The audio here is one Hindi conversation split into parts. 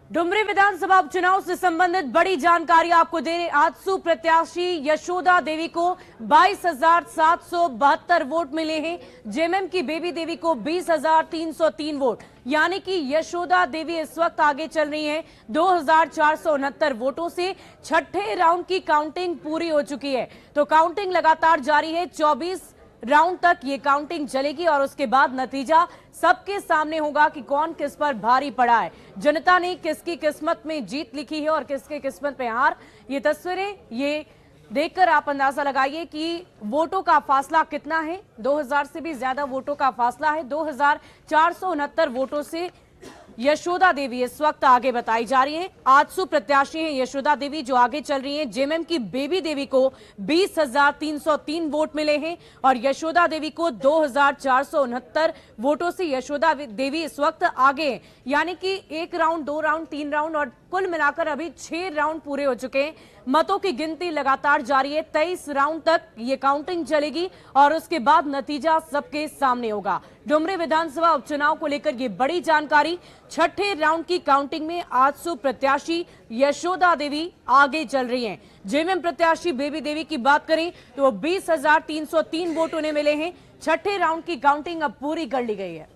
डुमरी विधानसभा उपचुनाव से संबंधित बड़ी जानकारी आपको दे रहे। आजसू प्रत्याशी यशोदा देवी को 22,772 वोट मिले हैं। जेएमएम की बेबी देवी को 20,303 वोट, यानी कि यशोदा देवी इस वक्त आगे चल रही हैं 2,469 वोटों से। छठे राउंड की काउंटिंग पूरी हो चुकी है, तो काउंटिंग लगातार जारी है। 24 राउंड तक ये काउंटिंग चलेगी और उसके बाद नतीजा सबके सामने होगा कि कौन किस पर भारी पड़ा है। जनता ने किसकी किस्मत में जीत लिखी है और किसकी किस्मत में हार। ये तस्वीरें ये देखकर आप अंदाजा लगाइए कि वोटों का फासला कितना है। 2000 से भी ज्यादा वोटों का फासला है। 2,469 वोटों से यशोदा देवी इस वक्त आगे बताई जा रही है। आजसू प्रत्याशी हैं यशोदा देवी जो आगे चल रही हैं। जेएमएम की बेबी देवी को 20,303 वोट मिले हैं और यशोदा देवी को 2,469 वोटों से यशोदा देवी इस वक्त आगे हैं। यानी कि 1 राउंड, 2 राउंड, 3 राउंड और कुल मिलाकर अभी 6 राउंड पूरे हो चुके हैं। मतों की गिनती लगातार जारी है। 23 राउंड तक ये काउंटिंग चलेगी और उसके बाद नतीजा सबके सामने होगा। डुमरी विधानसभा उपचुनाव को लेकर ये बड़ी जानकारी। छठे राउंड की काउंटिंग में आजसू प्रत्याशी यशोदा देवी आगे चल रही हैं। जेएमएम प्रत्याशी बेबी देवी की बात करें तो 20,303 वोट उन्हें मिले हैं। छठे राउंड की काउंटिंग अब पूरी कर ली गई है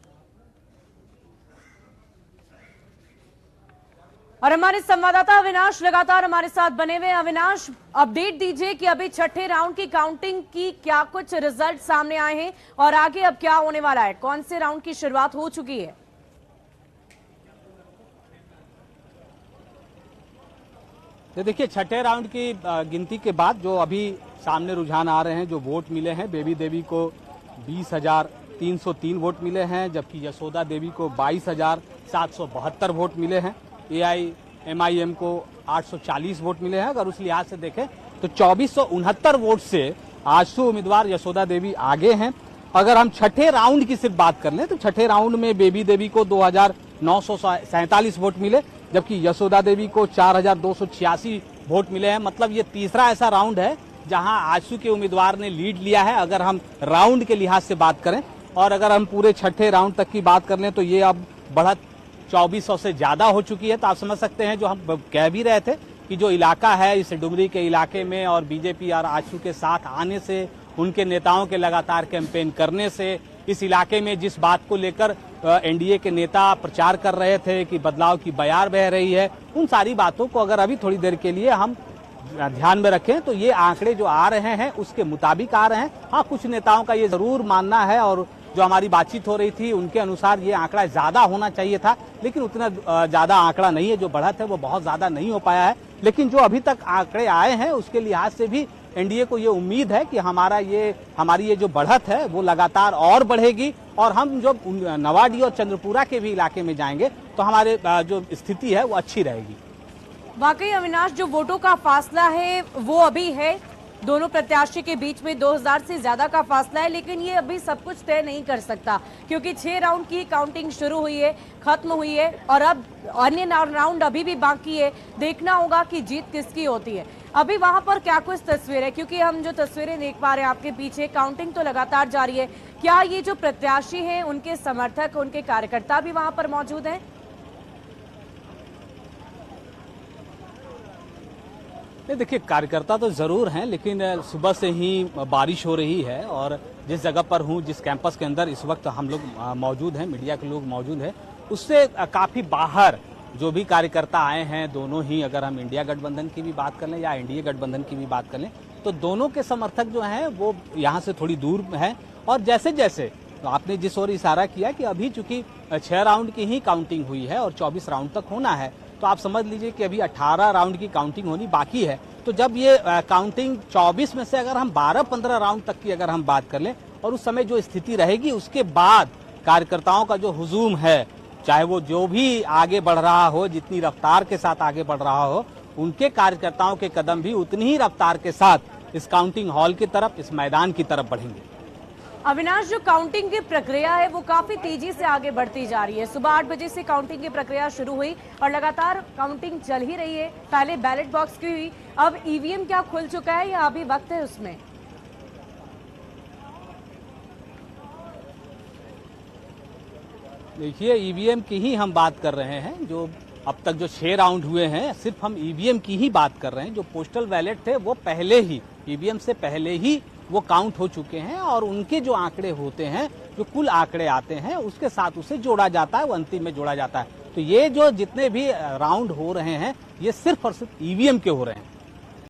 और हमारे संवाददाता अविनाश लगातार हमारे साथ बने हुए। अविनाश, अपडेट दीजिए कि अभी छठे राउंड की काउंटिंग की क्या कुछ रिजल्ट सामने आए हैं और आगे अब क्या होने वाला है। कौन से राउंड की शुरुआत हो चुकी है? तो देखिए, छठे राउंड की गिनती के बाद जो अभी सामने रुझान आ रहे हैं, जो वोट मिले हैं, बेबी देवी को 20,303 वोट मिले हैं, जबकि यशोदा देवी को 22,772 वोट मिले हैं। AIMIM को 840 वोट मिले हैं। अगर उस लिहाज से देखें तो 2,469 वोट से आजसू उम्मीदवार यशोदा देवी आगे हैं। अगर हम छठे राउंड की सिर्फ बात कर लें तो छठे राउंड में बेबी देवी को 2,947 वोट मिले, जबकि यशोदा देवी को 4,286 वोट मिले हैं। मतलब ये तीसरा ऐसा राउंड है जहां आजसू के उम्मीदवार ने लीड लिया है, अगर हम राउंड के लिहाज से बात करें। और अगर हम पूरे छठे राउंड तक की बात कर लें तो ये अब बढ़त 2,400 से ज्यादा हो चुकी है। तो आप समझ सकते हैं, जो हम कह भी रहे थे कि जो इलाका है, इस डुमरी के इलाके में और बीजेपी और आजसू के साथ आने से, उनके नेताओं के लगातार कैंपेन करने से, इस इलाके में जिस बात को लेकर एनडीए के नेता प्रचार कर रहे थे कि बदलाव की बयार बह रही है, उन सारी बातों को अगर अभी थोड़ी देर के लिए हम ध्यान में रखें तो ये आंकड़े जो आ रहे हैं उसके मुताबिक आ रहे हैं। हाँ, कुछ नेताओं का ये जरूर मानना है और जो हमारी बातचीत हो रही थी उनके अनुसार ये आंकड़ा ज्यादा होना चाहिए था, लेकिन उतना ज्यादा आंकड़ा नहीं है। जो बढ़त है वो बहुत ज्यादा नहीं हो पाया है, लेकिन जो अभी तक आंकड़े आए हैं उसके लिहाज से भी एनडीए को ये उम्मीद है कि हमारी ये जो बढ़त है वो लगातार और बढ़ेगी। और हम जो नवाडी और चंद्रपुरा के भी इलाके में जाएंगे तो हमारे जो स्थिति है वो अच्छी रहेगी। वाकई अविनाश, जो वोटों का फासला है वो अभी है दोनों प्रत्याशी के बीच में 2,000 से ज्यादा का फासला है, लेकिन ये अभी सब कुछ तय नहीं कर सकता क्योंकि 6 राउंड की काउंटिंग शुरू हुई है, खत्म हुई है और अब अन्य राउंड अभी भी बाकी है। देखना होगा कि जीत किसकी होती है। अभी वहां पर क्या कुछ तस्वीर है, क्योंकि हम जो तस्वीरें देख पा रहे हैं आपके पीछे, काउंटिंग तो लगातार जारी है। क्या ये जो प्रत्याशी हैं उनके समर्थक, उनके कार्यकर्ता भी वहां पर मौजूद हैं? देखिए, कार्यकर्ता तो जरूर हैं, लेकिन सुबह से ही बारिश हो रही है और जिस जगह पर हूँ, जिस कैंपस के अंदर इस वक्त हम लोग मौजूद हैं, मीडिया के लोग मौजूद हैं, उससे काफी बाहर जो भी कार्यकर्ता आए हैं, दोनों ही, अगर हम इंडिया गठबंधन की भी बात कर लें या एनडीए गठबंधन की भी बात कर लें, तो दोनों के समर्थक जो हैं वो यहाँ से थोड़ी दूर हैं। और जैसे जैसे तो आपने जिस ओर इशारा किया कि अभी चूंकि 6 राउंड की ही काउंटिंग हुई है और 24 राउंड तक होना है, तो आप समझ लीजिए कि अभी 18 राउंड की काउंटिंग होनी बाकी है। तो जब ये काउंटिंग 24 में से अगर हम 12-15 राउंड तक की अगर हम बात कर लें और उस समय जो स्थिति रहेगी, उसके बाद कार्यकर्ताओं का जो हुजूम है, चाहे वो जो भी आगे बढ़ रहा हो, जितनी रफ्तार के साथ आगे बढ़ रहा हो, उनके कार्यकर्ताओं के कदम भी उतनी ही रफ्तार के साथ इस काउंटिंग हॉल की तरफ, इस मैदान की तरफ बढ़ेंगे। अविनाश, जो काउंटिंग की प्रक्रिया है वो काफी तेजी से आगे बढ़ती जा रही है। सुबह 8 बजे से काउंटिंग की प्रक्रिया शुरू हुई और लगातार काउंटिंग चल ही रही है। पहले बैलेट बॉक्स की हुई, अब ईवीएम क्या खुल चुका है या अभी वक्त है उसमें? देखिए, ईवीएम की ही हम बात कर रहे हैं। जो अब तक जो 6 राउंड हुए हैं, सिर्फ हम ईवीएम की ही बात कर रहे हैं। जो पोस्टल बैलेट थे वो पहले ही, ईवीएम से पहले ही वो काउंट हो चुके हैं और उनके जो आंकड़े होते हैं, जो कुल आंकड़े आते हैं, उसके साथ उसे जोड़ा जाता है, वो अंतिम में जोड़ा जाता है। तो ये जो जितने भी राउंड हो रहे हैं, ये सिर्फ और सिर्फ ईवीएम के हो रहे हैं।